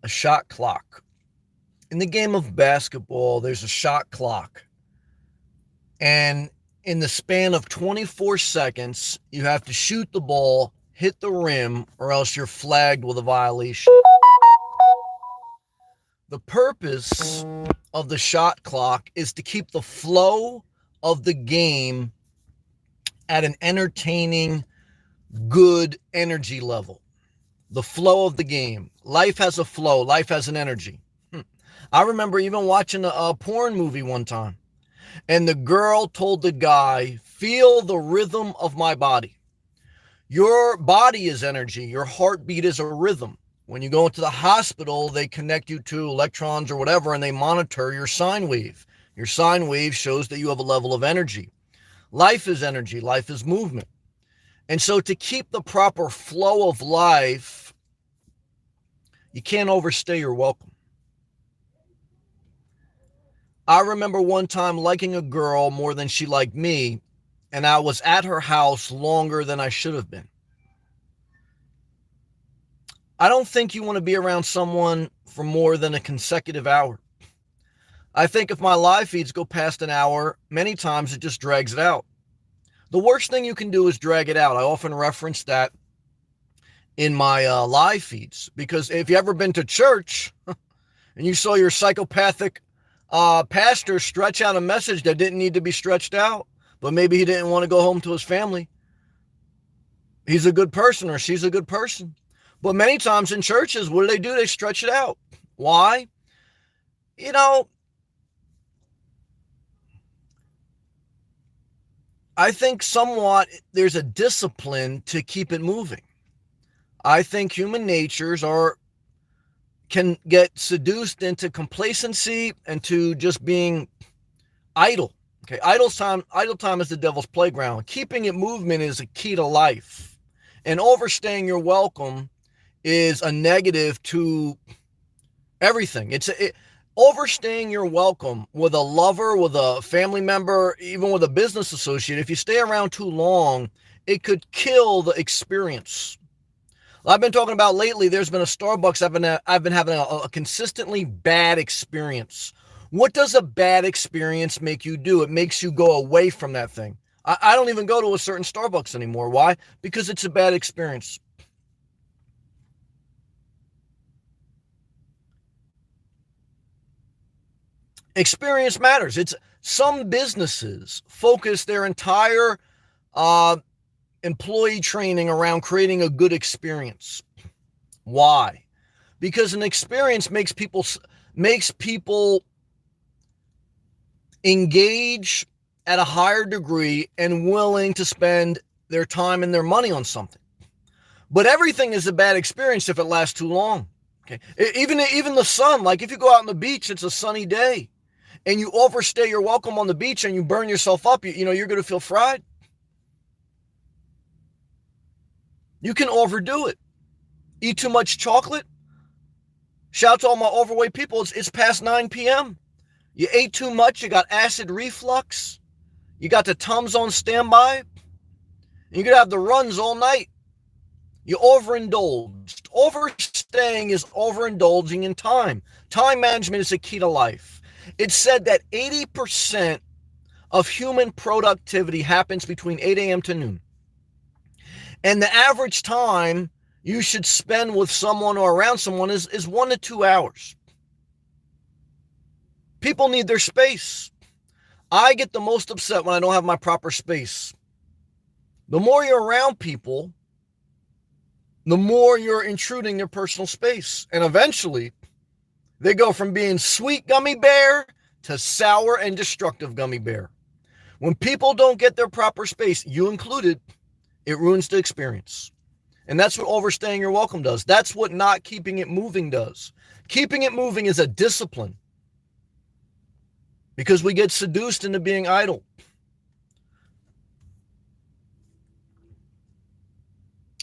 a shot clock. In the game of basketball, there's a shot clock. And in the span of 24 seconds, you have to shoot the ball, hit the rim, or else you're flagged with a violation. The purpose of the shot clock is to keep the flow of the game at an entertaining, good energy level. The flow of the game. Life has a flow, life has an energy. I remember even watching a porn movie one time, and the girl told the guy, feel the rhythm of my body. Your body is energy. Your heartbeat is a rhythm. When you go into the hospital, they connect you to electrons or whatever, and they monitor your sine wave. Your sine wave shows that you have a level of energy. Life is energy. Life is movement. And so to keep the proper flow of life, you can't overstay your welcome. I remember one time liking a girl more than she liked me, and I was at her house longer than I should have been. I don't think you want to be around someone for more than a consecutive hour. I think if my live feeds go past an hour, many times it just drags it out. The worst thing you can do is drag it out. I often reference that in my live feeds, because if you ever been to church and you saw your psychopathic pastor stretch out a message that didn't need to be stretched out, but maybe he didn't want to go home to his family. He's a good person or she's a good person. But many times in churches, what do? They stretch it out. Why? You know, I think somewhat there's a discipline to keep it moving. I think human natures can get seduced into complacency and to just being idle. Okay, idle time is the devil's playground. Keeping it movement is a key to life. And overstaying your welcome is a negative to everything. Overstaying your welcome with a lover, with a family member, even with a business associate. If you stay around too long, it could kill the experience. I've been talking about lately, there's been a Starbucks I've been having a consistently bad experience. What does a bad experience make you do? It makes you go away from that thing. I don't even go to a certain Starbucks anymore. Why? Because it's a bad experience. Experience matters. It's some businesses focus their entire employee training around creating a good experience. Why? Because an experience makes people engage at a higher degree and willing to spend their time and their money on something. But everything is a bad experience if it lasts too long. Okay, even the sun. Like if you go out on the beach, it's a sunny day, and you overstay your welcome on the beach and you burn yourself up. You're going to feel fried. You can overdo it. Eat too much chocolate. Shout out to all my overweight people. It's past 9 p.m. You ate too much. You got acid reflux. You got the Tums on standby. You're going to have the runs all night. You overindulged. Overstaying is overindulging in time. Time management is a key to life. It's said that 80% of human productivity happens between 8 a.m. to noon. And the average time you should spend with someone or around someone is 1 to 2 hours. People need their space. I get the most upset when I don't have my proper space. The more you're around people, the more you're intruding their personal space. And eventually, they go from being sweet gummy bear to sour and destructive gummy bear. When people don't get their proper space, you included, it ruins the experience. And that's what overstaying your welcome does. That's what not keeping it moving does. Keeping it moving is a discipline because we get seduced into being idle.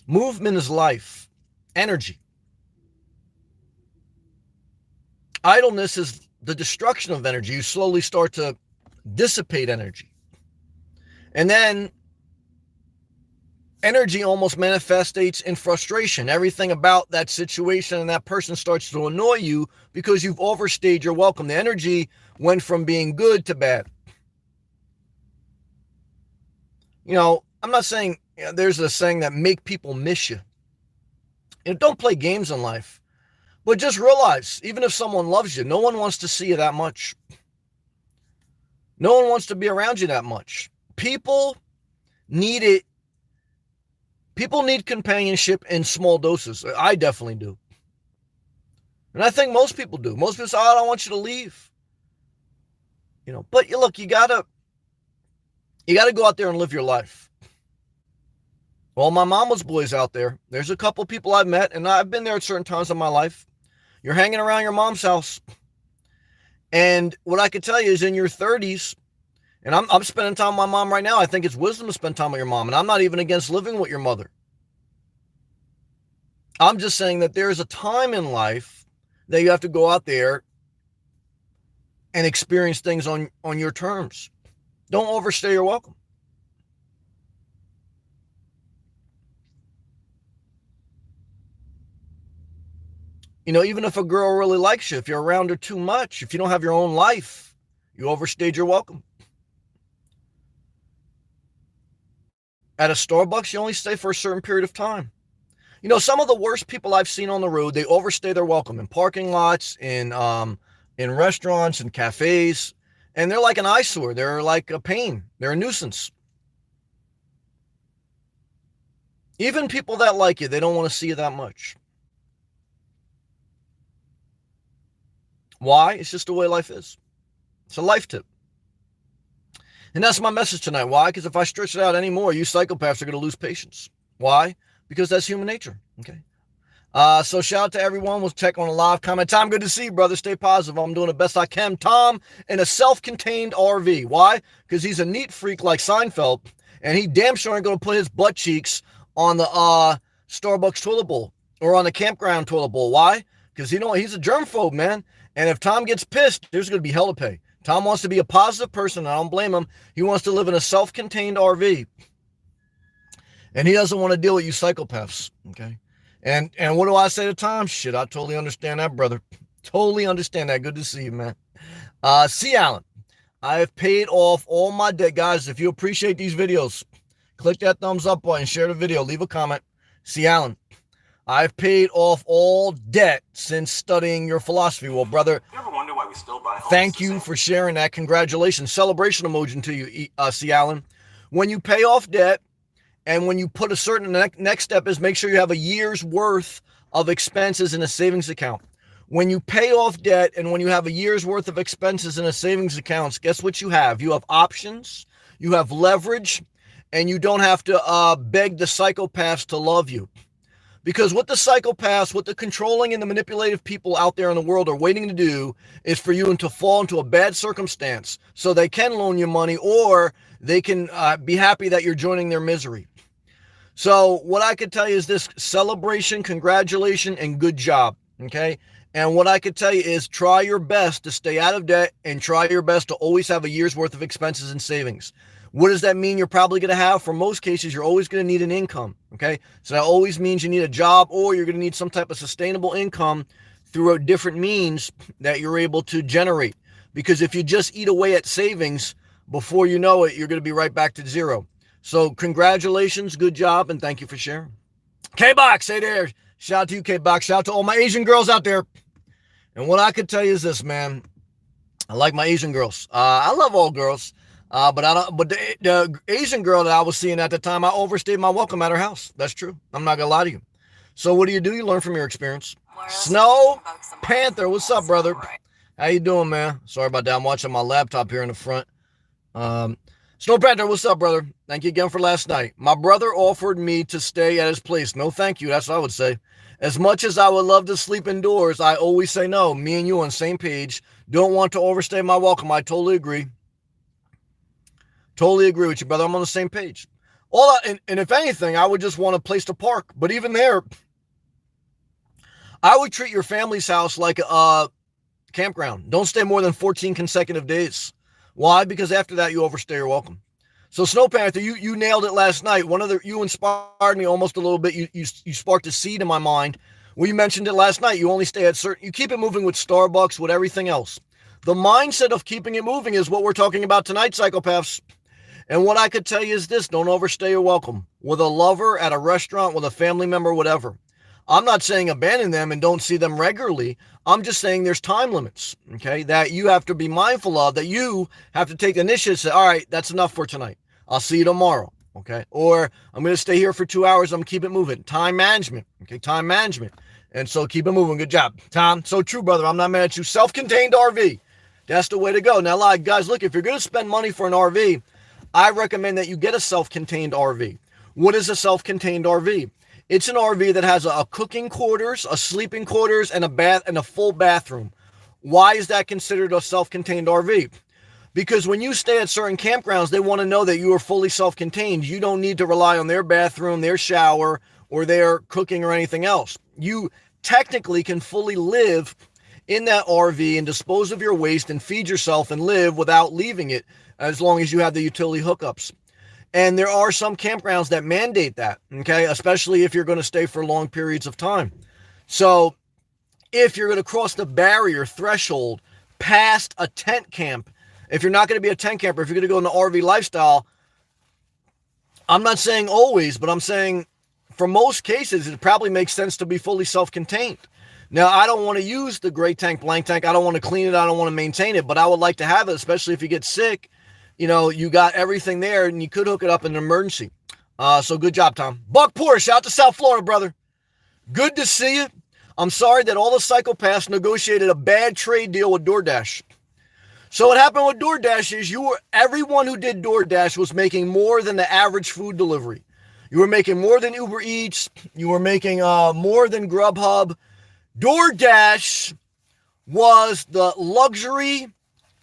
Movement is life, energy. Idleness is the destruction of energy. You slowly start to dissipate energy. And then energy almost manifests in frustration. Everything about that situation and that person starts to annoy you because you've overstayed your welcome. The energy went from being good to bad. I'm not saying, there's a saying that make people miss you. Don't play games in life, but just realize, even if someone loves you, no one wants to see you that much. No one wants to be around you that much. People need it. People need companionship in small doses. I definitely do. And I think most people do. Most people say, I don't want you to leave. But look, you gotta go out there and live your life. Well, my mama's boys out there. There's a couple people I've met, and I've been there at certain times in my life. You're hanging around your mom's house. And what I could tell you is in your 30s, and I'm spending time with my mom right now. I think it's wisdom to spend time with your mom. And I'm not even against living with your mother. I'm just saying that there's a time in life that you have to go out there and experience things on your terms. Don't overstay your welcome. Even if a girl really likes you, if you're around her too much, if you don't have your own life, you overstayed your welcome. At a Starbucks, you only stay for a certain period of time. Some of the worst people I've seen on the road, they overstay their welcome in parking lots, in restaurants and cafes, and they're like an eyesore. They're like a pain. They're a nuisance. Even people that like you, they don't want to see you that much. Why? It's just the way life is. It's a life tip. And that's my message tonight. Why? Because if I stretch it out anymore, you psychopaths are going to lose patience. Why? Because that's human nature. Okay. So shout out to everyone. We'll check on a live comment. Tom, good to see you, brother. Stay positive. I'm doing the best I can. Tom in a self-contained RV. Why? Because he's a neat freak like Seinfeld, and he damn sure ain't going to put his butt cheeks on the Starbucks toilet bowl or on the campground toilet bowl. Why? Because he's a germphobe, man. And if Tom gets pissed, there's going to be hell to pay. Tom wants to be a positive person. I don't blame him. He wants to live in a self-contained RV. And he doesn't want to deal with you psychopaths. Okay. And what do I say to Tom? Shit, I totally understand that, brother. Totally understand that. Good to see you, man. C. Allen, I have paid off all my debt. Guys, if you appreciate these videos, click that thumbs up button, share the video, leave a comment. C. Allen, I've paid off all debt since studying your philosophy. Well, brother, you ever wonder why we still buy homes? Thank you for sharing that. Congratulations. Celebration emoji to you, C. Allen. When you pay off debt and when you put a certain next step is make sure you have a year's worth of expenses in a savings account. When you pay off debt and when you have a year's worth of expenses in a savings account, guess what you have? You have options, you have leverage, and you don't have to beg the psychopaths to love you. Because what the psychopaths, what the controlling and the manipulative people out there in the world are waiting to do is for you to fall into a bad circumstance so they can loan you money or they can be happy that you're joining their misery. So what I could tell you is this: celebration, congratulations, and good job, okay? And what I could tell you is try your best to stay out of debt and try your best to always have a year's worth of expenses and savings. What does that mean? You're probably going to have, for most cases, you're always going to need an income, okay? So that always means you need a job or you're going to need some type of sustainable income through different means that you're able to generate. Because if you just eat away at savings, before you know it, you're going to be right back to zero. So congratulations, good job, and thank you for sharing. K-Box, hey there. Shout out to you, K-Box. Shout out to all my Asian girls out there. And what I could tell you is this, man. I like my Asian girls. I love all girls. But the Asian girl that I was seeing at the time, I overstayed my welcome at her house. That's true. I'm not gonna lie to you. So what do? You learn from your experience. Snow Panther, what's up, brother? How you doing, man? Sorry about that. I'm watching my laptop here in the front. Snow Panther, what's up, brother? Thank you again for last night. My brother offered me to stay at his place. No, thank you. That's what I would say. As much as I would love to sleep indoors, I always say no. Me and you on the same page. Don't want to overstay my welcome. I totally agree. Totally agree with you, brother. I'm on the same page. And if anything, I would just want a place to park. But even there, I would treat your family's house like a campground. Don't stay more than 14 consecutive days. Why? Because after that, you overstay your welcome. So Snow Panther, you nailed it last night. You inspired me almost a little bit. You sparked a seed in my mind. We mentioned it last night. You only stay at certain. You keep it moving with Starbucks, with everything else. The mindset of keeping it moving is what we're talking about tonight, psychopaths. And what I could tell you is this: don't overstay your welcome. With a lover, at a restaurant, with a family member, whatever. I'm not saying abandon them and don't see them regularly. I'm just saying there's time limits, okay, that you have to be mindful of, that you have to take the initiative and say, all right, that's enough for tonight. I'll see you tomorrow, okay? Or I'm going to stay here for 2 hours. I'm going to keep it moving. Time management, okay? Time management. And so keep it moving. Good job, Tom. So true, brother. I'm not mad at you. Self-contained RV. That's the way to go. Now, like, guys, look, if you're going to spend money for an RV, I recommend that you get a self-contained RV. What is a self-contained RV? It's an RV that has a cooking quarters, a sleeping quarters, and a bath and a full bathroom. Why is that considered a self-contained RV? Because when you stay at certain campgrounds, they want to know that you are fully self-contained. You don't need to rely on their bathroom, their shower, or their cooking or anything else. You technically can fully live in that RV and dispose of your waste and feed yourself and live without leaving it, as long as you have the utility hookups. And there are some campgrounds that mandate that, okay, especially if you're going to stay for long periods of time. So if you're going to cross the barrier threshold past a tent camp, if you're not going to be a tent camper, if you're going to go in the RV lifestyle, I'm not saying always, but I'm saying for most cases, it probably makes sense to be fully self-contained. Now, I don't want to use the gray tank, blank tank. I don't want to clean it. I don't want to maintain it, but I would like to have it, especially if you get sick. You know, you got everything there and you could hook it up in an emergency. So good job, Tom. Buck Porsche, out to South Florida, brother. Good to see you. I'm sorry that all the psychopaths negotiated a bad trade deal with DoorDash. So what happened with DoorDash is everyone who did DoorDash was making more than the average food delivery. You were making more than Uber Eats. You were making more than Grubhub. DoorDash was the luxury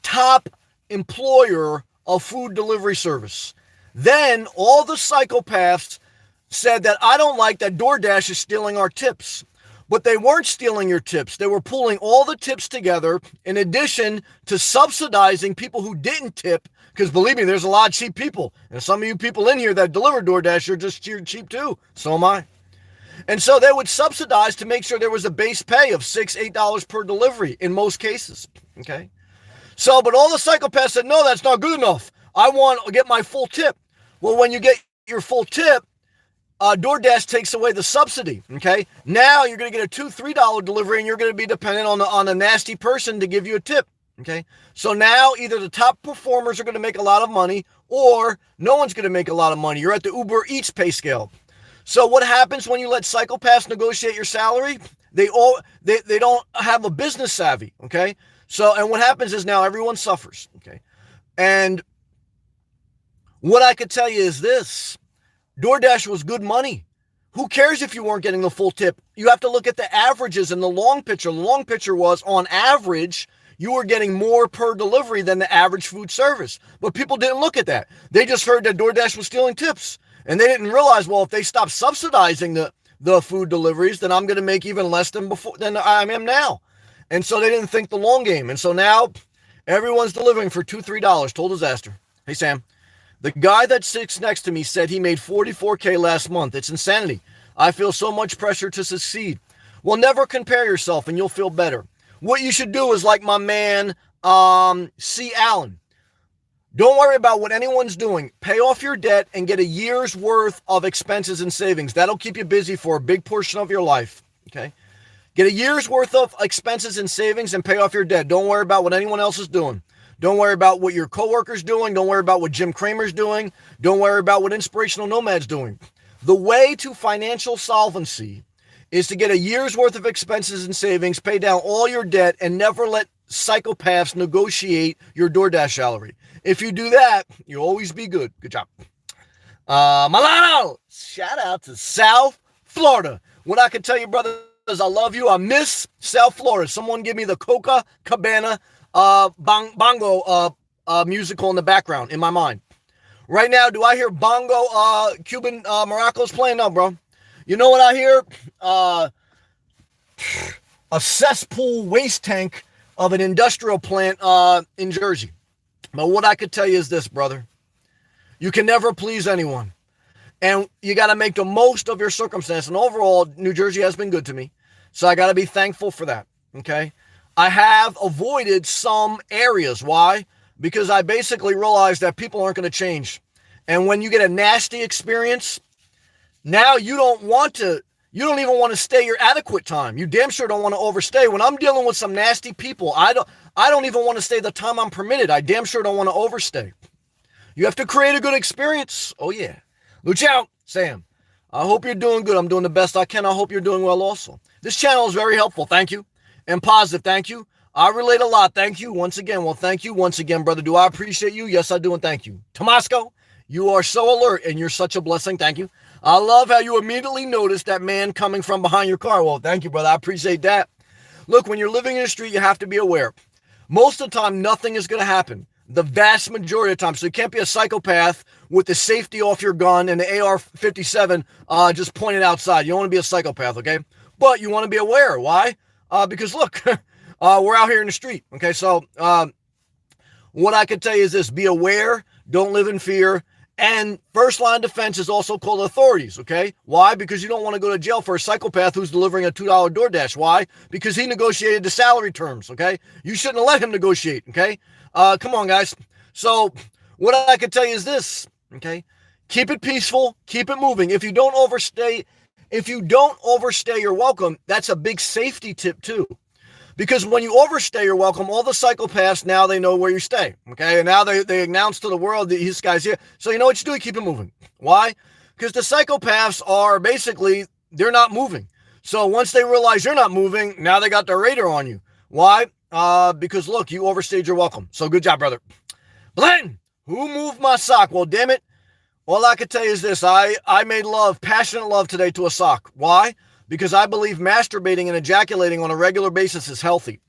top employer of food delivery service. Then all the psychopaths said that I don't like that DoorDash is stealing our tips. But they weren't stealing your tips. They were pulling all the tips together in addition to subsidizing people who didn't tip, because believe me, there's a lot of cheap people. And some of you people in here that deliver DoorDash are just cheap too. So am I. And so they would subsidize to make sure there was a base pay of $6, $8 per delivery in most cases. Okay. So, but all the psychopaths said, no, that's not good enough. I want to get my full tip. Well, when you get your full tip, DoorDash takes away the subsidy. Okay. Now you're going to get a $2, $3 delivery and you're going to be dependent on a nasty person to give you a tip. Okay. So now either the top performers are going to make a lot of money or no one's going to make a lot of money. You're at the Uber Eats pay scale. So what happens when you let psychopaths negotiate your salary? They don't have a business savvy, okay? So, and what happens is now everyone suffers, okay? And what I could tell you is this: DoorDash was good money. Who cares if you weren't getting the full tip? You have to look at the averages and the long picture. The long picture was, on average, you were getting more per delivery than the average food service. But people didn't look at that. They just heard that DoorDash was stealing tips. And they didn't realize, well, if they stop subsidizing the food deliveries, then I'm going to make even less than I am now. And so they didn't think the long game. And so now everyone's delivering for $2, $3. Total disaster. Hey, Sam, the guy that sits next to me said he made $44K last month. It's insanity. I feel so much pressure to succeed. Well, never compare yourself and you'll feel better. What you should do is like my man, C. Allen. Don't worry about what anyone's doing. Pay off your debt and get a year's worth of expenses and savings. That'll keep you busy for a big portion of your life, okay? Get a year's worth of expenses and savings and pay off your debt. Don't worry about what anyone else is doing. Don't worry about what your coworker's doing. Don't worry about what Jim Cramer's doing. Don't worry about what Inspirational Nomad's doing. The way to financial solvency is to get a year's worth of expenses and savings, pay down all your debt, and never let psychopaths negotiate your DoorDash salary. If you do that, you'll always be good. Good job. Milano, shout out to South Florida. What I can tell you, brother, is I love you. I miss South Florida. Someone give me the Coca Cabana bongo musical in the background in my mind. Right now, do I hear bongo Cuban maracas playing? No, bro. You know what I hear? A cesspool waste tank of an industrial plant in Jersey. But what I could tell you is this, brother. You can never please anyone. And you got to make the most of your circumstance. And overall, New Jersey has been good to me. So I got to be thankful for that. Okay. I have avoided some areas. Why? Because I basically realized that people aren't going to change. And when you get a nasty experience, now you don't even want to stay your adequate time. You damn sure don't want to overstay. When I'm dealing with some nasty people, I don't even want to stay the time I'm permitted. I damn sure don't want to overstay. You have to create a good experience. Oh yeah. Luch out, Sam. I hope you're doing good. I'm doing the best I can. I hope you're doing well also. This channel is very helpful. Thank you. And positive. Thank you. I relate a lot. Thank you once again. Well, thank you once again, brother. Do I appreciate you? Yes, I do. And thank you. Tomasco, you are so alert and you're such a blessing. Thank you. I love how you immediately noticed that man coming from behind your car. Well, thank you, brother. I appreciate that. Look, when you're living in the street, you have to be aware. Most of the time, nothing is going to happen. The vast majority of the time. So you can't be a psychopath with the safety off your gun and the AR-57 just pointed outside. You don't want to be a psychopath, okay? But you want to be aware. Why? Because look, we're out here in the street, okay? So what I can tell you is this. Be aware. Don't live in fear. And first line defense is also called authorities, okay? Why? Because you don't want to go to jail for a psychopath who's delivering a $2 DoorDash. Why? Because he negotiated the salary terms, okay? You shouldn't have let him negotiate, okay? Come on, guys. So what I can tell you is this, okay? Keep it peaceful. Keep it moving. If you don't overstay your welcome, that's a big safety tip too. Because when you overstay your welcome, all the psychopaths, now they know where you stay, okay? And now they announce to the world that this guy's here. So you know what you do? You keep it moving. Why? Because the psychopaths are basically, they're not moving. So once they realize you're not moving, now they got their radar on you. Why? Because look, you overstayed your welcome. So good job, brother. Blanton, who moved my sock? Well, damn it. All I can tell you is this. I made love, passionate love today to a sock. Why? Because I believe masturbating and ejaculating on a regular basis is healthy.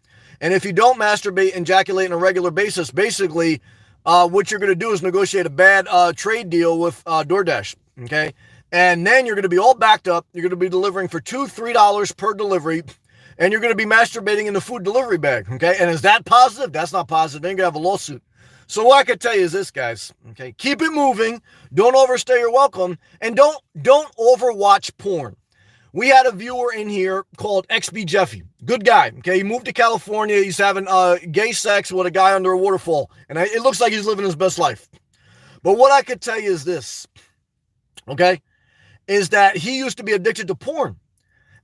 And if you don't masturbate and ejaculate on a regular basis, basically what you're going to do is negotiate a bad trade deal with DoorDash, okay? And then you're going to be all backed up. You're going to be delivering for $2, $3 per delivery, and you're going to be masturbating in the food delivery bag, okay? And is that positive? That's not positive. Then you're going to have a lawsuit. So what I can tell you is this, guys, okay? Keep it moving. Don't overstay your welcome, and don't overwatch porn. We had a viewer in here called XB Jeffy. Good guy, okay? He moved to California. He's having gay sex with a guy under a waterfall. And it looks like he's living his best life. But what I could tell you is this, okay? Is that he used to be addicted to porn.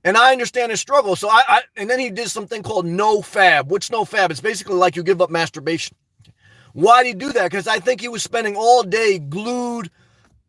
And I understand his struggle. So and then he did something called NoFap. What's NoFap? It's basically like you give up masturbation. Why did he do that? Because I think he was spending all day glued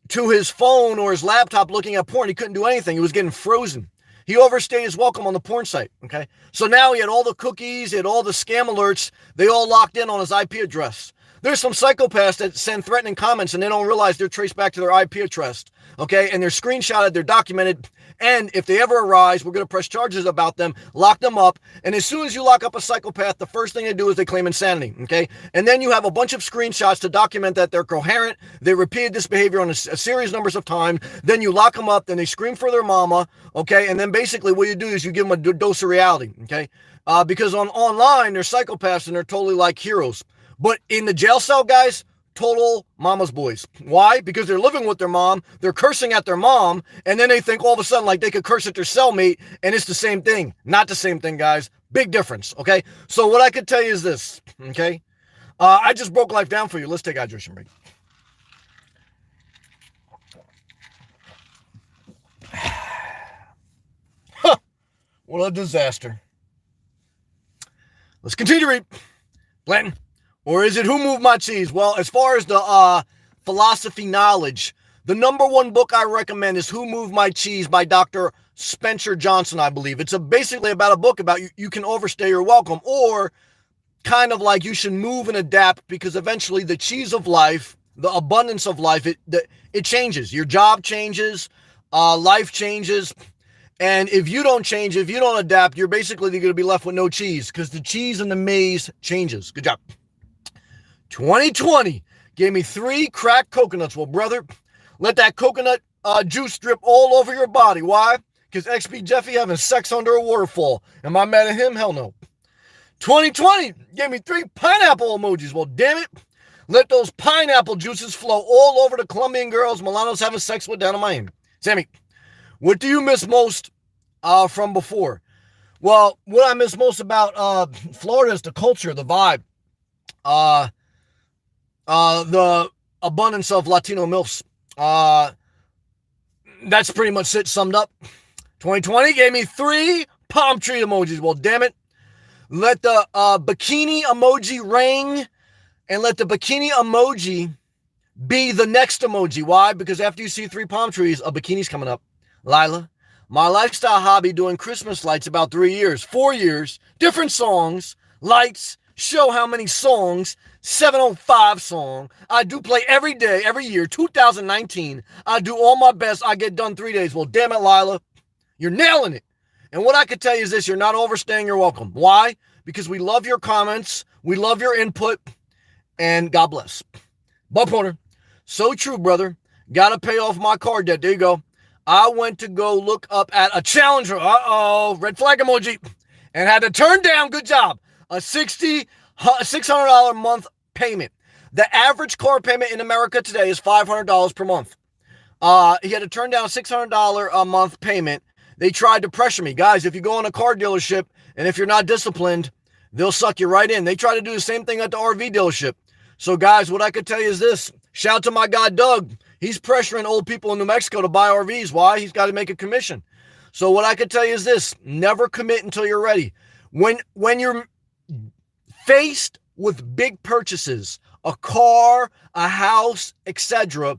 to his phone or his laptop looking at porn. He couldn't do anything. He was getting frozen. He overstayed his welcome on the porn site, okay? So now he had all the cookies, he had all the scam alerts. They all locked in on his IP address. There's some psychopaths that send threatening comments and they don't realize they're traced back to their IP address, okay? And they're screenshotted, they're documented. And if they ever arise, we're going to press charges about them, lock them up. And as soon as you lock up a psychopath, the first thing they do is they claim insanity, okay? And then you have a bunch of screenshots to document that they're coherent. They repeated this behavior on a series numbers of times. Then you lock them up, then they scream for their mama, okay? And then basically what you do is you give them a dose of reality, okay? Because online, they're psychopaths and they're totally like heroes. But in the jail cell, guys, total mama's boys. Why? Because they're living with their mom, they're cursing at their mom, and then they think all of a sudden like they could curse at their cellmate, and it's the same thing. Not the same thing, guys. Big difference, okay? So what I could tell you is this, okay? I just broke life down for you. Let's take a hydration break. Huh. What a disaster. Let's continue to read. Blanton. Or is it Who Moved My Cheese? Well, as far as the philosophy knowledge, the number one book I recommend is Who Moved My Cheese by Dr. Spencer Johnson, I believe. It's basically about a book about you can overstay your welcome, or kind of like you should move and adapt, because eventually the cheese of life, the abundance of life, it changes. Your job changes, life changes. And if you don't change, if you don't adapt, you're basically going to be left with no cheese, because the cheese in the maze changes. Good job. 2020 gave me 3 cracked coconuts. Well, brother, let that coconut juice drip all over your body. Why? Because XP Jeffy having sex under a waterfall. Am I mad at him? Hell no. 2020 gave me 3 pineapple emojis. Well, damn it. Let those pineapple juices flow all over the Colombian girls Milano's having sex with down in Miami. Sammy, what do you miss most from before? Well, what I miss most about Florida is the culture, the vibe, the abundance of Latino MILFs. That's pretty much it summed up. 2020 gave me 3 palm tree emojis. Well, damn it. Let the bikini emoji ring, and let the bikini emoji be the next emoji. Why? Because after you see 3 palm trees, a bikini's coming up. Lila, my lifestyle hobby doing Christmas lights about 3 years, 4 years, different songs, lights, show how many songs, 705 song. I do play every day, every year, 2019. I do all my best. I get done 3 days. Well, damn it, Lila. You're nailing it. And what I could tell you is this, you're not overstaying your welcome. Why? Because we love your comments. We love your input. And God bless. Buck Porter. So true, brother. Got to pay off my car debt. There you go. I went to go look up at a Challenger. Red flag emoji. And had to turn down, good job, a $600 a month payment. The average car payment in America today is $500 per month. He had to turn down a $600 a month payment. They tried to pressure me. Guys, if you go in a car dealership and if you're not disciplined, they'll suck you right in. They try to do the same thing at the RV dealership. So guys, what I could tell you is this. Shout out to my guy, Doug. He's pressuring old people in New Mexico to buy RVs. Why? He's got to make a commission. So what I could tell you is this. Never commit until you're ready. When you're faced with big purchases, a car, a house, etc.,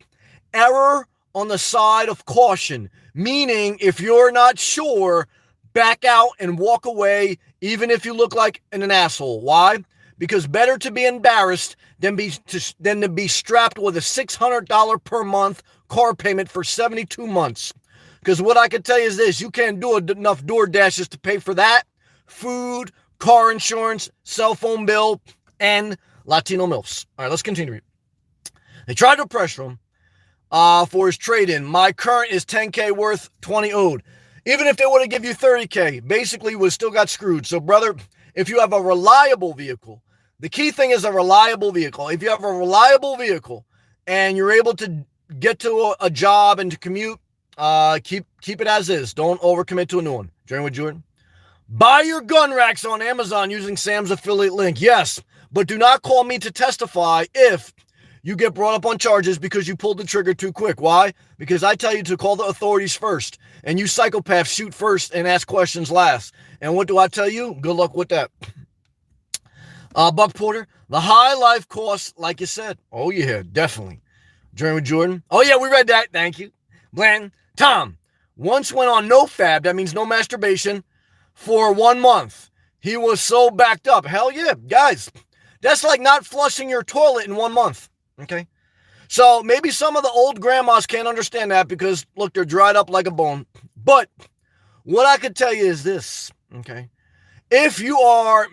error on the side of caution. Meaning, if you're not sure, back out and walk away, even if you look like an asshole. Why? Because better to be embarrassed than to be strapped with a $600 per month car payment for 72 months. Because what I can tell you is this, you can't do enough door dashes to pay for that, food, car insurance, cell phone bill, and Latino MILFs. All right, let's continue. They tried to pressure him for his trade-in. My current is $10K worth, 20 owed. Even if they would have given you $30K, basically we still got screwed. So brother, if you have a reliable vehicle, the key thing is a reliable vehicle. If you have a reliable vehicle and you're able to get to a job and to commute, keep it as is. Don't overcommit to a new one. Join with Jordan. Buy your gun racks on Amazon using Sam's affiliate link. Yes, but do not call me to testify if you get brought up on charges because you pulled the trigger too quick. Why? Because I tell you to call the authorities first, and you psychopaths shoot first and ask questions last. And what do I tell you? Good luck with that. Buck Porter, the high life costs, like you said. Oh, yeah, definitely. Journey with Jordan. Oh, yeah, we read that. Thank you. Blanton, Tom, once went on no fab, that means no masturbation, for 1 month. He was so backed up. Hell yeah, guys. That's like not flushing your toilet in 1 month. Okay? So maybe some of the old grandmas can't understand that because, look, they're dried up like a bone. But what I could tell you is this, okay? If you are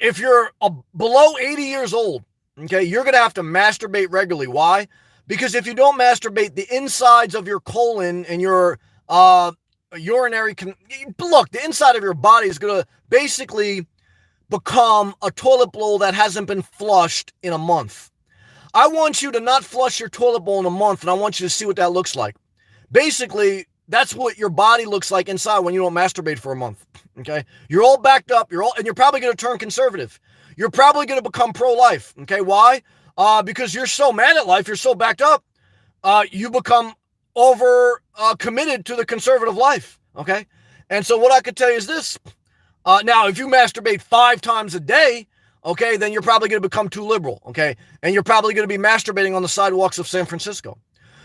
if you're below 80 years old, okay, you're going to have to masturbate regularly. Why? Because if you don't masturbate, the insides of your colon and your urinary, the inside of your body is going to basically become a toilet bowl that hasn't been flushed in a month. I want you to not flush your toilet bowl in a month, and I want you to see what that looks like. Basically, that's what your body looks like inside when you don't masturbate for a month, okay? You're all backed up, and you're probably going to turn conservative. You're probably going to become pro-life, okay? Why? Because you're so mad at life, you're so backed up, you become committed to the conservative life, okay? And so what I could tell you is this. Now, if you masturbate 5 times a day, okay, then you're probably going to become too liberal, okay? And you're probably going to be masturbating on the sidewalks of San Francisco.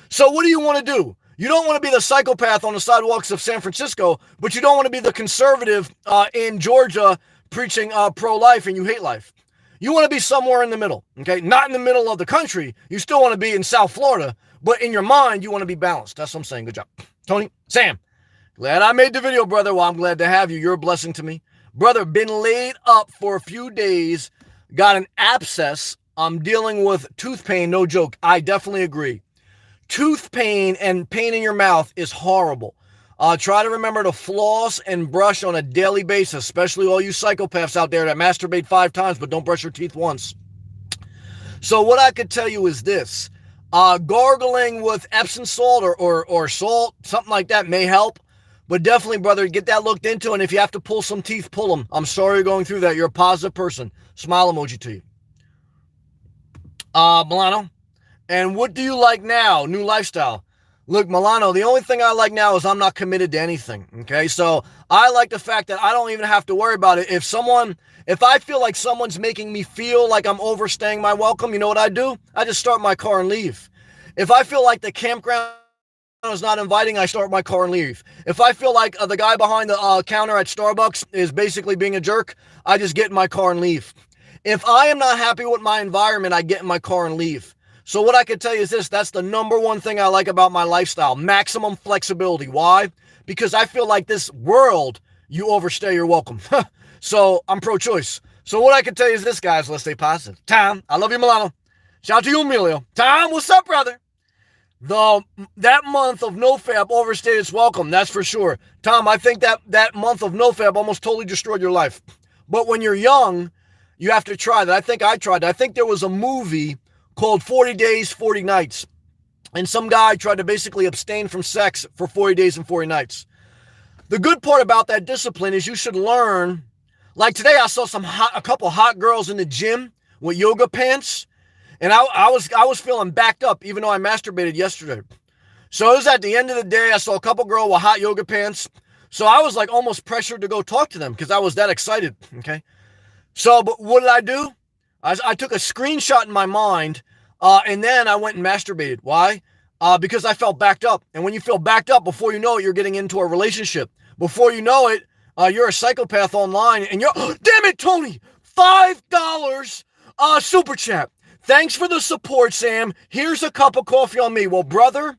So what do you want to do? You don't want to be the psychopath on the sidewalks of San Francisco, but you don't want to be the conservative in Georgia preaching pro-life and you hate life. You want to be somewhere in the middle, okay? Not in the middle of the country. You still want to be in South Florida, but in your mind, you want to be balanced. That's what I'm saying. Good job. Tony, Sam, glad I made the video, brother. Well, I'm glad to have you. You're a blessing to me. Brother, been laid up for a few days, got an abscess. I'm dealing with tooth pain, no joke. I definitely agree. Tooth pain and pain in your mouth is horrible. Try to remember to floss and brush on a daily basis, especially all you psychopaths out there that masturbate 5 times but don't brush your teeth once. So what I could tell you is this. Gargling with Epsom salt or salt, something like that may help. But definitely, brother, get that looked into. And if you have to pull some teeth, pull them. I'm sorry you're going through that. You're a positive person. Smile emoji to you. Milano. And what do you like now? New lifestyle. Look, Milano, the only thing I like now is I'm not committed to anything. Okay. So I like the fact that I don't even have to worry about it. If I feel like someone's making me feel like I'm overstaying my welcome, you know what I do? I just start my car and leave. If I feel like the campground is not inviting, I start my car and leave. If I feel like the guy behind the counter at Starbucks is basically being a jerk, I just get in my car and leave. If I am not happy with my environment, I get in my car and leave. So what I can tell you is this, that's the number one thing I like about my lifestyle, maximum flexibility. Why? Because I feel like this world, you overstay your welcome. So I'm pro-choice. So what I can tell you is this, guys, let's stay positive. Tom, I love you, Milano. Shout out to you, Emilio. Tom, what's up, brother? That month of NoFap overstayed its welcome, that's for sure. Tom, I think that month of NoFap almost totally destroyed your life. But when you're young, you have to try that. I think I tried that. I think there was a movie called 40 Days, 40 Nights. And some guy tried to basically abstain from sex for 40 days and 40 nights. The good part about that discipline is you should learn. Like today, I saw a couple hot girls in the gym with yoga pants. And I was feeling backed up, even though I masturbated yesterday. So it was at the end of the day, I saw a couple girls with hot yoga pants. So I was like almost pressured to go talk to them because I was that excited, okay? So, but what did I do? I took a screenshot in my mind, and then I went and masturbated. Why? Because I felt backed up. And when you feel backed up, before you know it, you're getting into a relationship. Before you know it, you're a psychopath online, and damn it, Tony, $5 super chat. Thanks for the support, Sam. Here's a cup of coffee on me. Well, brother,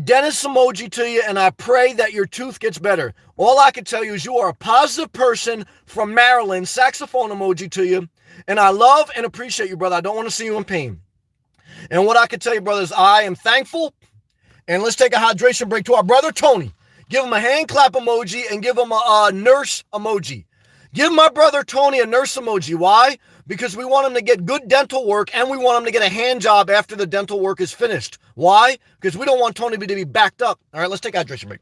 Dennis emoji to you, and I pray that your tooth gets better. All I can tell you is you are a positive person from Maryland. Saxophone emoji to you. And I love and appreciate you, brother. I don't want to see you in pain. And what I can tell you, brother, is I am thankful. And let's take a hydration break to our brother, Tony. Give him a hand clap emoji and give him a nurse emoji. Give my brother Tony a nurse emoji. Why? Because we want him to get good dental work and we want him to get a hand job after the dental work is finished. Why? Because we don't want Tony to be backed up. All right, let's take a hydration break.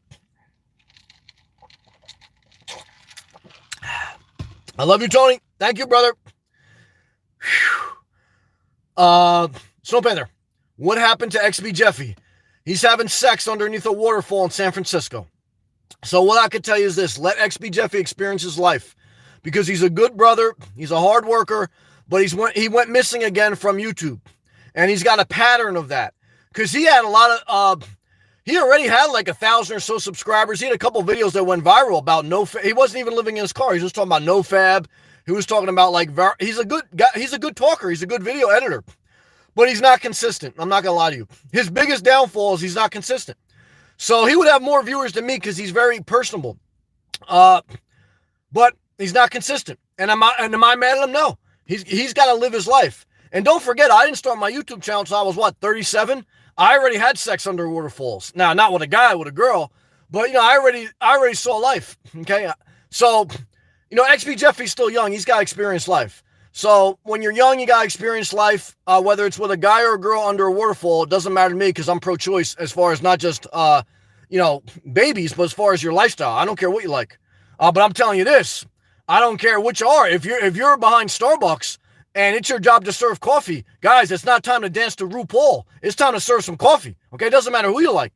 I love you, Tony. Thank you, brother. Snow Panther, what happened to XB Jeffy? He's having sex underneath a waterfall in San Francisco. So what I could tell you is this, let XB Jeffy experience his life because he's a good brother. He's a hard worker, but he went missing again from YouTube. And he's got a pattern of that because he had a lot of, he already had like 1,000 or so subscribers. He had a couple videos that went viral about NoFap. He wasn't even living in his car. He was just talking about NoFap. He was talking about like, he's a good guy. He's a good talker. He's a good video editor, but he's not consistent. I'm not going to lie to you. His biggest downfall is he's not consistent. So he would have more viewers than me because he's very personable. But he's not consistent. And am I mad at him? No. He's got to live his life. And don't forget, I didn't start my YouTube channel until I was 37? I already had sex under waterfalls. Now, not with a guy, with a girl, but I already saw life. Okay. So, XB Jeffy's still young. He's got to experience life. So when you're young, you got to experience life, whether it's with a guy or a girl under a waterfall. It doesn't matter to me because I'm pro-choice as far as not just, babies, but as far as your lifestyle. I don't care what you like. But I'm telling you this, I don't care which are. If you're behind Starbucks and it's your job to serve coffee, guys, it's not time to dance to RuPaul. It's time to serve some coffee. Okay. It doesn't matter who you like.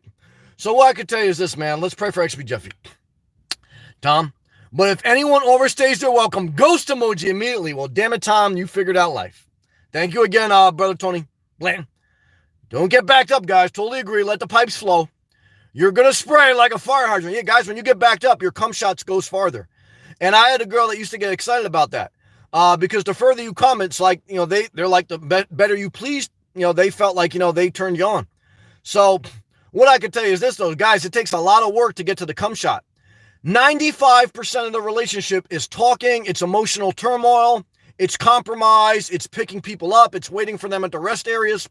So what I could tell you is this, man, let's pray for XB Jeffy. Tom. But if anyone overstays their welcome, ghost emoji immediately. Well, damn it, Tom, you figured out life. Thank you again, brother Tony Blanton. Don't get backed up, guys. Totally agree. Let the pipes flow. You're going to spray like a fire hydrant. Yeah, guys, when you get backed up, your cum shots goes farther. And I had a girl that used to get excited about that because the further you come, it's like, they're like the better you please. They felt like, they turned you on. So what I can tell you is this, though, guys, it takes a lot of work to get to the cum shot. 95% of the relationship is talking, it's emotional turmoil, it's compromise, it's picking people up, it's waiting for them at the rest areas.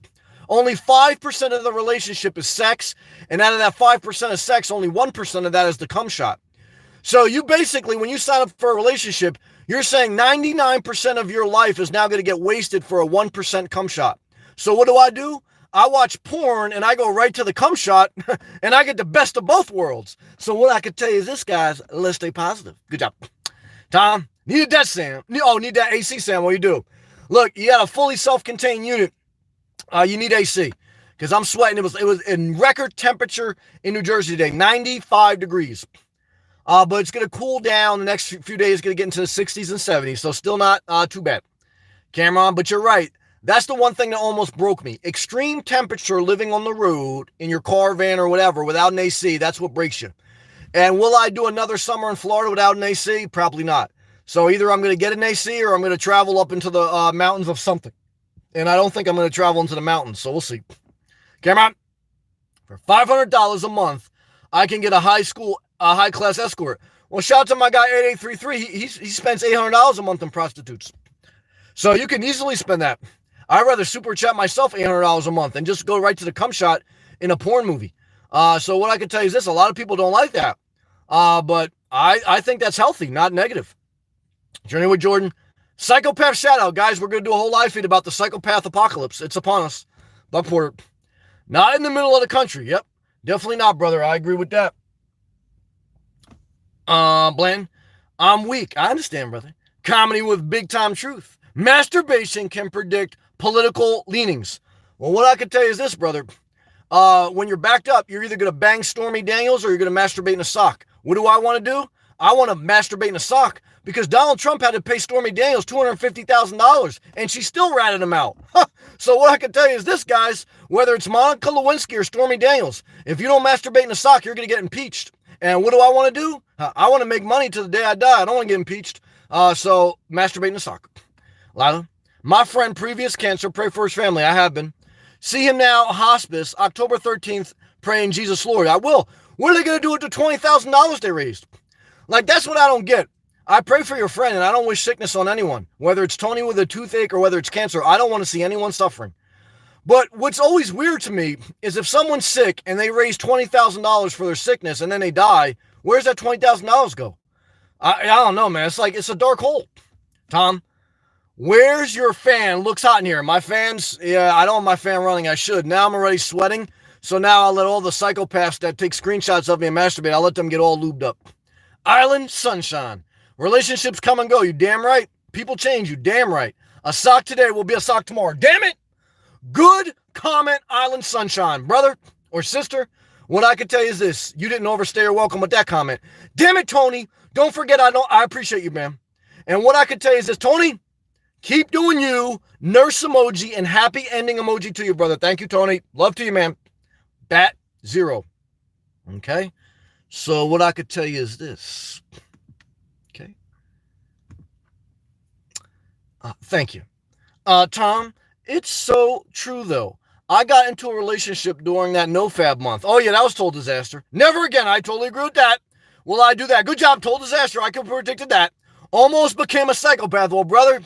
Only 5% of the relationship is sex, and out of that 5% of sex, only 1% of that is the cum shot. So you basically, when you sign up for a relationship, you're saying 99% of your life is now going to get wasted for a 1% cum shot. So what do? I watch porn and I go right to the cum shot and I get the best of both worlds. So what I could tell you is this, guys, let's stay positive. Good job. Tom, needed that, Sam. Oh, need that AC, Sam. What do you do? Look, you got a fully self-contained unit. You need AC because I'm sweating. It was in record temperature in New Jersey today, 95 degrees. But it's going to cool down the next few days. It's going to get into the 60s and 70s, so still not too bad. Cameron, but you're right. That's the one thing that almost broke me. Extreme temperature living on the road in your car, van, or whatever without an AC, that's what breaks you. And will I do another summer in Florida without an AC? Probably not. So either I'm going to get an AC or I'm going to travel up into the mountains of something. And I don't think I'm going to travel into the mountains, so we'll see. Cameron, for $500 a month, I can get a high-class escort. Well, shout out to my guy 8833. He spends $800 a month on prostitutes. So you can easily spend that. I'd rather super chat myself $800 a month and just go right to the cum shot in a porn movie. So what I can tell you is this, a lot of people don't like that. But I think that's healthy, not negative. Journey with Jordan. Psychopath shout out, guys. We're going to do a whole live feed about the psychopath apocalypse. It's upon us. Buck Porter. Not in the middle of the country. Yep. Definitely not, brother. I agree with that. Bland. I'm weak. I understand, brother. Comedy with big time truth. Masturbation can predict political leanings. Well, what I can tell you is this, brother. When you're backed up, you're either going to bang Stormy Daniels or you're going to masturbate in a sock. What do I want to do? I want to masturbate in a sock because Donald Trump had to pay Stormy Daniels $250,000 and she still ratted him out. So what I can tell you is this, guys, whether it's Monica Lewinsky or Stormy Daniels, if you don't masturbate in a sock, you're going to get impeached. And what do I want to do? I want to make money till the day I die. I don't want to get impeached. So masturbate in a sock. Lila, my friend, previous cancer, pray for his family. I have been. See him now, hospice, October 13th, praying Jesus Lord. I will. What are they going to do with the $20,000 they raised? Like, that's what I don't get. I pray for your friend, and I don't wish sickness on anyone. Whether it's Tony with a toothache or whether it's cancer, I don't want to see anyone suffering. But what's always weird to me is if someone's sick and they raise $20,000 for their sickness and then they die, where's that $20,000 go? I don't know, man. It's like, it's a dark hole. Tom, where's your fan? Looks hot in here. My fans, yeah, I don't want my fan running. I should. Now I'm already sweating. So now I'll let all the psychopaths that take screenshots of me and masturbate, I'll let them get all lubed up. Island Sunshine. Relationships come and go. You damn right. People change. You damn right. A sock today will be a sock tomorrow. Damn it. Good comment, Island Sunshine. Brother or sister, what I can tell you is this. You didn't overstay your welcome with that comment. Damn it, Tony. Don't forget I appreciate you, man. And what I can tell you is this, Tony, keep doing you. Nurse emoji and happy ending emoji to you, brother. Thank you, Tony. Love to you, man. Bat 0. Okay? So what I could tell you is this. Okay? Thank you. Tom, it's so true, though. I got into a relationship during that NoFap month. Oh, yeah, that was total disaster. Never again. I totally agree with that. Will I do that? Good job, total disaster. I could have predicted that. Almost became a psychopath. Well, brother,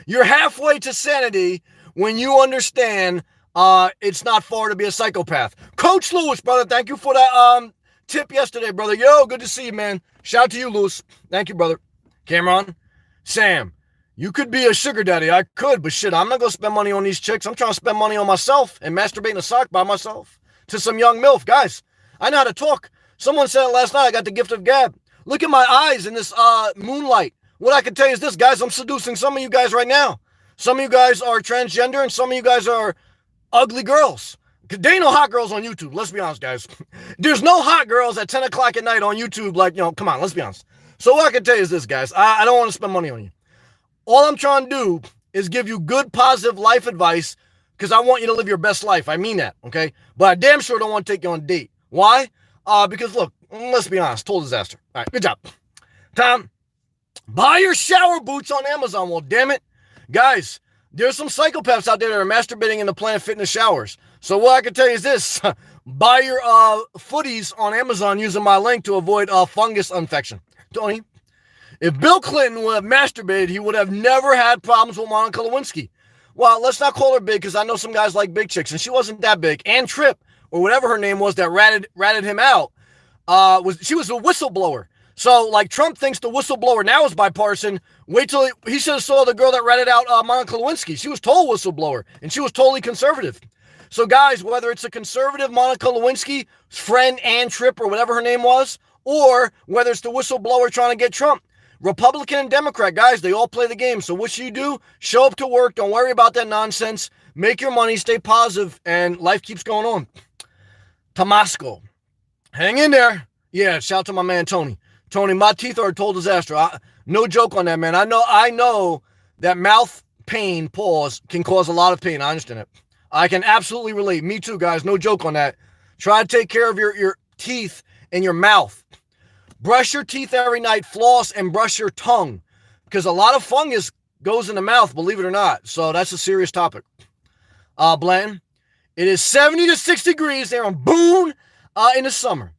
you're halfway to sanity when you understand it's not far to be a psychopath. Coach Lewis, brother, thank you for that tip yesterday, brother. Yo, good to see you, man. Shout out to you, Lewis. Thank you, brother. Cameron, Sam, you could be a sugar daddy. I could, but shit, I'm not going to spend money on these chicks. I'm trying to spend money on myself and masturbate in a sock by myself to some young MILF. Guys, I know how to talk. Someone said it last night. I got the gift of gab. Look at my eyes in this moonlight. What I can tell you is this, guys. I'm seducing some of you guys right now. Some of you guys are transgender and some of you guys are ugly girls. There ain't no hot girls on YouTube. Let's be honest, guys. There's no hot girls at 10 o'clock at night on YouTube. Like, come on, let's be honest. So what I can tell you is this, guys. I don't want to spend money on you. All I'm trying to do is give you good, positive life advice because I want you to live your best life. I mean that, okay? But I damn sure don't want to take you on a date. Why? Because, look, let's be honest. Total disaster. All right, good job. Tom, buy your shower boots on Amazon. Well, damn it. Guys, there's some psychopaths out there that are masturbating in the Planet Fitness showers. So what I can tell you is this. Buy your footies on Amazon using my link to avoid fungus infection. Tony, if Bill Clinton would have masturbated, he would have never had problems with Monica Lewinsky. Well, let's not call her big because I know some guys like big chicks, and she wasn't that big. Ann Tripp, or whatever her name was that ratted him out, she was a whistleblower. So, like, Trump thinks the whistleblower now is bipartisan. Wait till he should have saw the girl that ratted out Monica Lewinsky. She was told whistleblower, and she was totally conservative. So, guys, whether it's a conservative Monica Lewinsky, friend Ann Tripp, or whatever her name was, or whether it's the whistleblower trying to get Trump, Republican and Democrat, guys, they all play the game. So what should you do? Show up to work. Don't worry about that nonsense. Make your money, stay positive, and life keeps going on. Tomasco, hang in there. Yeah, shout out to my man, Tony. Tony, my teeth are a total disaster. No joke on that, man. I know that mouth pain, pause, can cause a lot of pain. I understand it. I can absolutely relate. Me too, guys. No joke on that. Try to take care of your teeth and your mouth. Brush your teeth every night, floss, and brush your tongue. Because a lot of fungus goes in the mouth, believe it or not. So that's a serious topic. Blanton, it is 70 to 6 degrees there on Boone in the summer.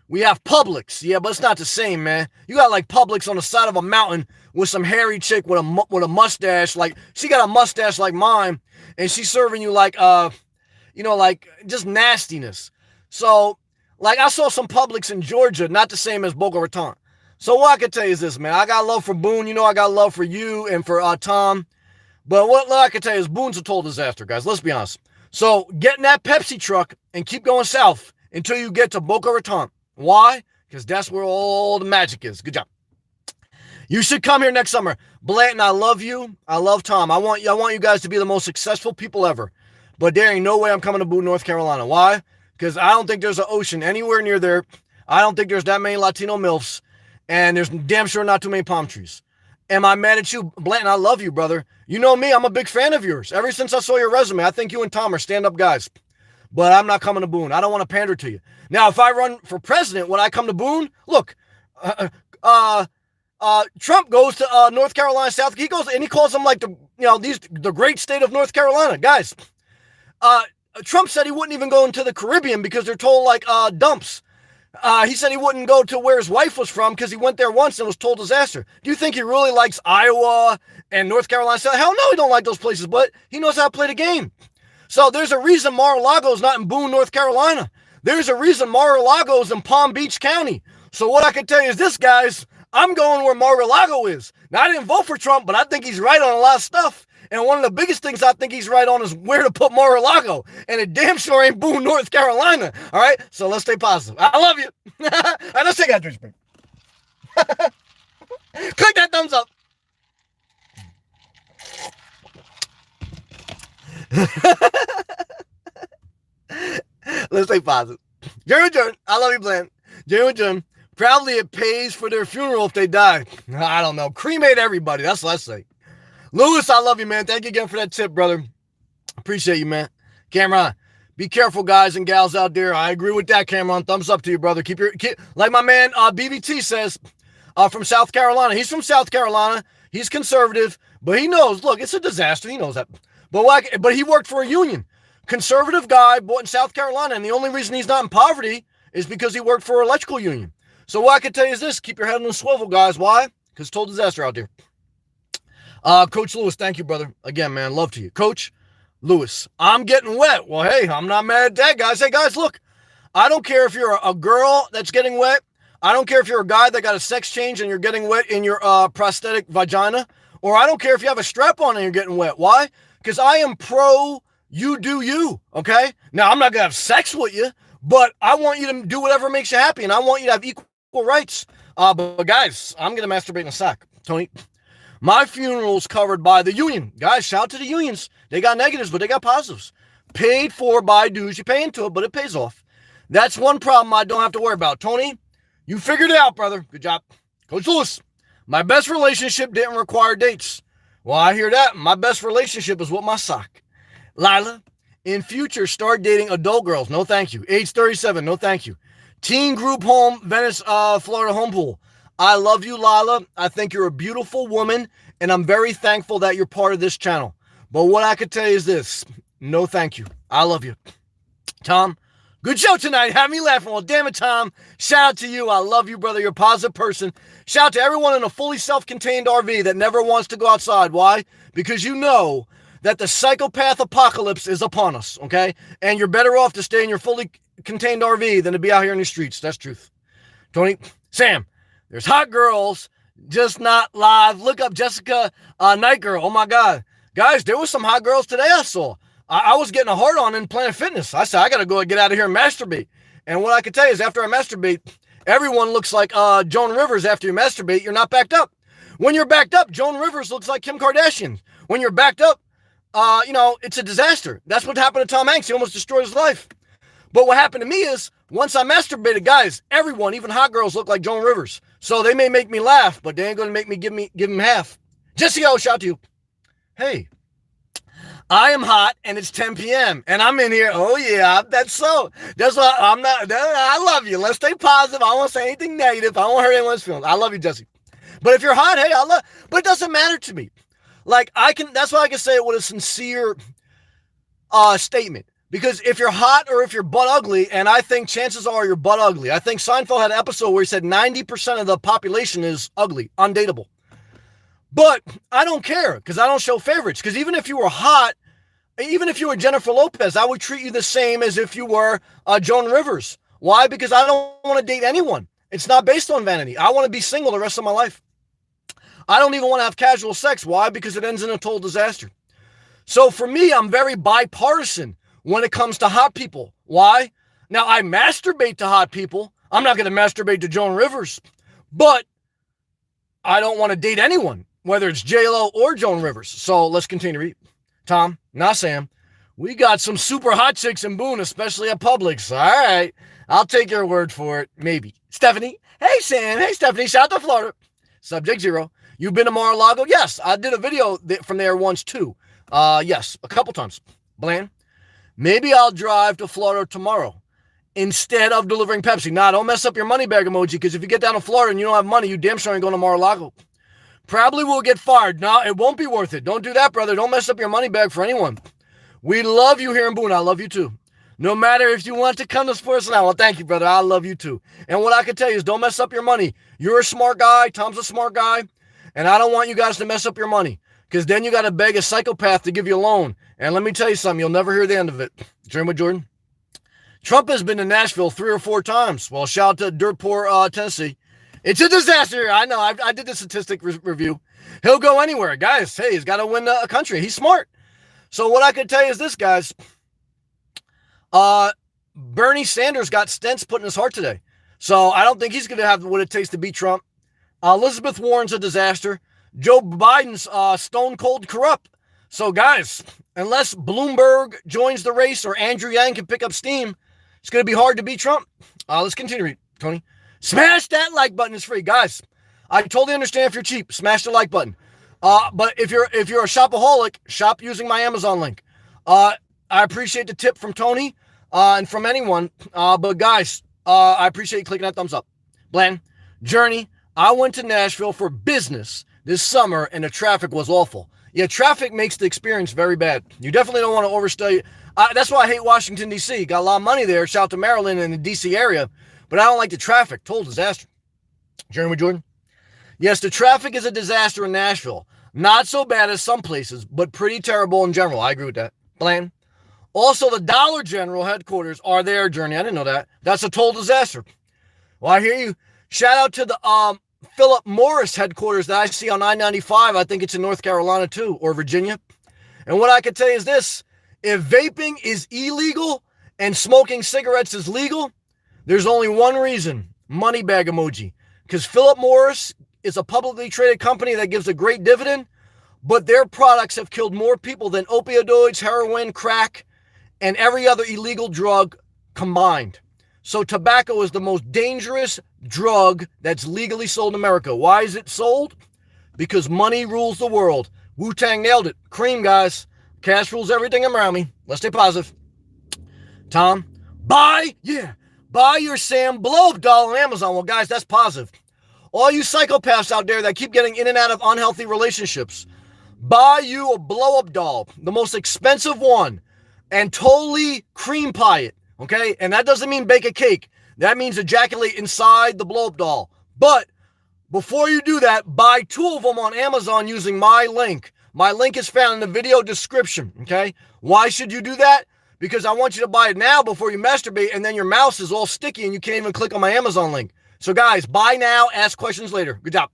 We have Publix. Yeah, but it's not the same, man. You got like Publix on the side of a mountain with some hairy chick with a mustache. Like, she got a mustache like mine, and she's serving you like, like just nastiness. So, like, I saw some Publix in Georgia, not the same as Boca Raton. So what I can tell you is this, man. I got love for Boone. You know I got love for you and for Tom. But what I can tell you is Boone's a total disaster, guys. Let's be honest. So get in that Pepsi truck and keep going south until you get to Boca Raton. Why? Because that's where all the magic is. Good job. You should come here next summer. Blanton, I love you. I love Tom. I want you guys to be the most successful people ever. But there ain't no way I'm coming to Boone, North Carolina. Why? Because I don't think there's an ocean anywhere near there. I don't think there's that many Latino MILFs. And there's damn sure not too many palm trees. Am I mad at you? Blanton, I love you, brother. You know me. I'm a big fan of yours. Ever since I saw your resume, I think you and Tom are stand-up guys. But I'm not coming to Boone. I don't want to pander to you. Now, if I run for president, when I come to Boone, look, Trump goes to North Carolina, South. He goes and he calls them like the great state of North Carolina, guys. Trump said he wouldn't even go into the Caribbean because they're told like dumps. He said he wouldn't go to where his wife was from because he went there once and was told disaster. Do you think he really likes Iowa and North Carolina? Hell no, he don't like those places, but he knows how to play the game. So there's a reason Mar-a-Lago is not in Boone, North Carolina. There's a reason Mar-a-Lago is in Palm Beach County. So what I can tell you is this, guys, I'm going where Mar-a-Lago is. Now, I didn't vote for Trump, but I think he's right on a lot of stuff. And one of the biggest things I think he's right on is where to put Mar-a-Lago. And it damn sure ain't Boone, North Carolina. All right? So let's stay positive. I love you. All right, let's take that drink break. Click that thumbs up. Let's stay positive. Jerry Jordan, I love you, Bland. Jerry Jordan, proudly it pays for their funeral if they die. I don't know. Cremate everybody. That's what I say. Lewis, I love you, man. Thank you again for that tip, brother. Appreciate you, man. Cameron, be careful, guys and gals out there. I agree with that, Cameron. Thumbs up to you, brother. Keep like my man BBT says, from South Carolina. He's from South Carolina. He's conservative, but he knows. Look, it's a disaster. He knows that. But he worked for a union. Conservative guy, bought in South Carolina, and the only reason he's not in poverty is because he worked for an electrical union. So what I can tell you is this: keep your head on the swivel, guys. Why? Because it's total disaster out there. Coach Lewis, thank you, brother. Again, man, love to you. Coach Lewis, I'm getting wet. Well, hey, I'm not mad at that, guys. Hey, guys, look, I don't care if you're a girl that's getting wet. I don't care if you're a guy that got a sex change and you're getting wet in your prosthetic vagina. Or I don't care if you have a strap on and you're getting wet. Why? Because I am pro you do you, okay? Now, I'm not going to have sex with you, but I want you to do whatever makes you happy, and I want you to have equal rights. But guys, I'm going to masturbate in a sack. Tony, my funeral's covered by the union. Guys, shout out to the unions. They got negatives, but they got positives. Paid for by dues. You pay into it, but it pays off. That's one problem I don't have to worry about. Tony, you figured it out, brother. Good job. Coach Lewis, my best relationship didn't require dates. Well, I hear that. My best relationship is with my sock. Lila, in future, start dating adult girls. No, thank you. Age 37. No, thank you. Teen group home, Venice, Florida home pool. I love you, Lila. I think you're a beautiful woman, and I'm very thankful that you're part of this channel. But what I could tell you is this. No, thank you. I love you. Tom, good show tonight. Have me laughing. Well, damn it, Tom. Shout out to you. I love you, brother. You're a positive person. Shout out to everyone in a fully self-contained RV that never wants to go outside. Why? Because you know that the psychopath apocalypse is upon us, okay? And you're better off to stay in your fully contained RV than to be out here in the streets. That's truth. Tony, Sam, There's hot girls, just not live. Look up Jessica Night Girl. Oh my God. Guys, there was some hot girls today I saw. I was getting a hard on in Planet Fitness. I said, I got to go and get out of here and masturbate. And what I can tell you is after I masturbate, everyone looks like Joan Rivers after you masturbate. You're not backed up. When you're backed up, Joan Rivers looks like Kim Kardashian. When you're backed up, it's a disaster. That's what happened to Tom Hanks. He almost destroyed his life. But what happened to me is once I masturbated, guys, everyone, even hot girls, look like Joan Rivers. So they may make me laugh, but they ain't going to make me give them half. Jesse, I'll shout to you. Hey, I am hot and it's 10 p.m. and I'm in here. Oh yeah, that's so. That's why I'm not. I love you. Let's stay positive. I don't want to say anything negative. I don't want to hurt anyone's feelings. I love you, Jesse. But if you're hot, hey, I love. But it doesn't matter to me. Like that's why I can say it with a sincere statement. Because if you're hot or if you're butt ugly, and I think chances are you're butt ugly. I think Seinfeld had an episode where he said 90% of the population is ugly, undateable. But I don't care because I don't show favorites. Because even if you were hot, even if you were Jennifer Lopez, I would treat you the same as if you were Joan Rivers. Why? Because I don't want to date anyone. It's not based on vanity. I want to be single the rest of my life. I don't even want to have casual sex. Why? Because it ends in a total disaster. So for me, I'm very bipartisan when it comes to hot people. Why? Now, I masturbate to hot people. I'm not going to masturbate to Joan Rivers. But I don't want to date anyone, whether it's J-Lo or Joan Rivers. So let's continue to read. Tom, not Sam. We got some super hot chicks in Boone, especially at Publix. All right. I'll take your word for it. Maybe. Stephanie. Hey, Sam. Hey, Stephanie. Shout out to Florida. Subject 0. You've been to Mar-a-Lago? Yes. I did a video from there once, too. Yes. A couple times. Bland. Maybe I'll drive to Florida tomorrow instead of delivering Pepsi. Nah, don't mess up your money bag emoji, because if you get down to Florida and you don't have money, you damn sure ain't going to Mar-a-Lago. Probably will get fired. No, it won't be worth it. Don't do that, brother. Don't mess up your money bag for anyone. We love you here in Boone. I love you too. No matter if you want to come to Sports Now. Well, thank you, brother. I love you too. And what I can tell you is don't mess up your money. You're a smart guy. Tom's a smart guy. And I don't want you guys to mess up your money, because then you got to beg a psychopath to give you a loan. And let me tell you something. You'll never hear the end of it. Dream with Jordan. Trump has been to Nashville 3 or 4 times. Well, shout out to dirt poor Tennessee. It's a disaster. I know. I did the statistic review. He'll go anywhere. Guys, hey, he's got to win a country. He's smart. So what I can tell you is this, guys. Bernie Sanders got stents put in his heart today. So I don't think he's going to have what it takes to beat Trump. Elizabeth Warren's a disaster. Joe Biden's stone cold corrupt. So, guys, unless Bloomberg joins the race or Andrew Yang can pick up steam, it's going to be hard to beat Trump. Let's continue, Tony. Smash that like button. It's free. Guys, I totally understand if you're cheap. Smash the like button. But if you're a shopaholic, shop using my Amazon link. I appreciate the tip from Tony and from anyone. But, guys, I appreciate you clicking that thumbs up. Bland, Journey, I went to Nashville for business this summer, and the traffic was awful. Yeah, traffic makes the experience very bad. You definitely don't want to overstay. That's why I hate Washington, D.C. Got a lot of money there. Shout out to Maryland and the D.C. area. But I don't like the traffic. Total disaster. Journey with Jordan. Yes, the traffic is a disaster in Nashville. Not so bad as some places, but pretty terrible in general. I agree with that. Bland. Also, the Dollar General headquarters are there, Journey. I didn't know that. That's a total disaster. Well, I hear you. Shout out to the Philip Morris headquarters that I see on I-95. I think it's in North Carolina too, or Virginia. And what I can tell you is this. If vaping is illegal and smoking cigarettes is legal, there's only one reason. Money bag emoji. Because Philip Morris is a publicly traded company that gives a great dividend, but their products have killed more people than opioids, heroin, crack, and every other illegal drug combined. So tobacco is the most dangerous drug that's legally sold in America. Why is it sold? Because money rules the world. Wu-Tang nailed it. Cream, guys. Cash rules everything around me. Let's stay positive. Tom, buy your Sam blow-up doll on Amazon. Well, guys, that's positive. All you psychopaths out there that keep getting in and out of unhealthy relationships, buy you a blow-up doll, the most expensive one, and totally cream pie it. Okay, and that doesn't mean bake a cake. That means ejaculate inside the blow-up doll. But before you do that, buy 2 of them on Amazon using my link. My link is found in the video description, okay? Why should you do that? Because I want you to buy it now before you masturbate, and then your mouse is all sticky and you can't even click on my Amazon link. So guys, buy now, ask questions later. Good job.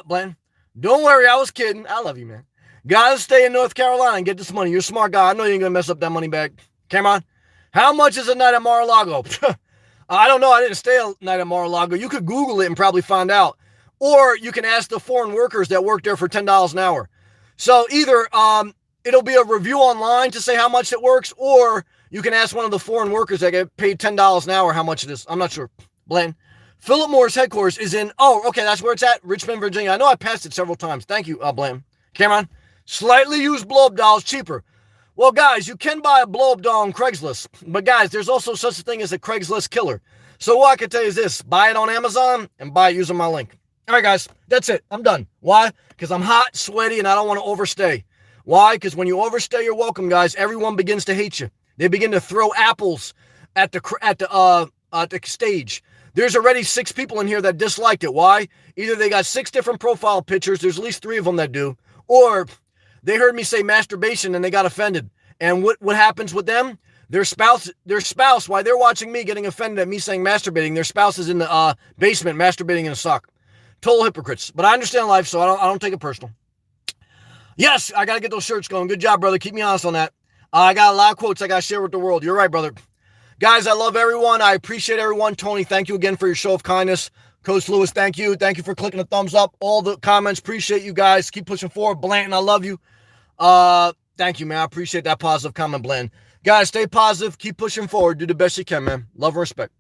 Bland, don't worry, I was kidding. I love you, man. Gotta stay in North Carolina and get this money. You're a smart guy. I know you ain't gonna mess up that money bag. Cameron, how much is a night at Mar-a-Lago? I don't know. I didn't stay a night at Mar-a-Lago. You could Google it and probably find out. Or you can ask the foreign workers that work there for $10 an hour. So either it'll be a review online to say how much it works, or you can ask one of the foreign workers that get paid $10 an hour how much it is. I'm not sure. Blaine. Philip Morris headquarters is in, okay, that's where it's at, Richmond, Virginia. I know I passed it several times. Thank you, Blaine. Cameron, slightly used blow-up dolls cheaper. Well, guys, you can buy a blow-up doll on Craigslist. But, guys, there's also such a thing as a Craigslist killer. So what I can tell you is this. Buy it on Amazon and buy it using my link. All right, guys, that's it. I'm done. Why? Because I'm hot, sweaty, and I don't want to overstay. Why? Because when you overstay your welcome, guys, everyone begins to hate you. They begin to throw apples at the stage. There's already 6 people in here that disliked it. Why? Either they got 6 different profile pictures. There's at least 3 of them that do. Or they heard me say masturbation and they got offended. And what happens with them? Their spouse, while they're watching me getting offended at me saying masturbating, their spouse is in the basement masturbating in a sock. Total hypocrites. But I understand life, so I don't take it personal. Yes, I got to get those shirts going. Good job, brother. Keep me honest on that. I got a lot of quotes I got to share with the world. You're right, brother. Guys, I love everyone. I appreciate everyone. Tony, thank you again for your show of kindness. Coach Lewis, thank you. Thank you for clicking the thumbs up. All the comments, appreciate you guys. Keep pushing forward. Blanton, I love you. Thank you, man. I appreciate that positive comment, Blanton. Guys, stay positive. Keep pushing forward. Do the best you can, man. Love and respect.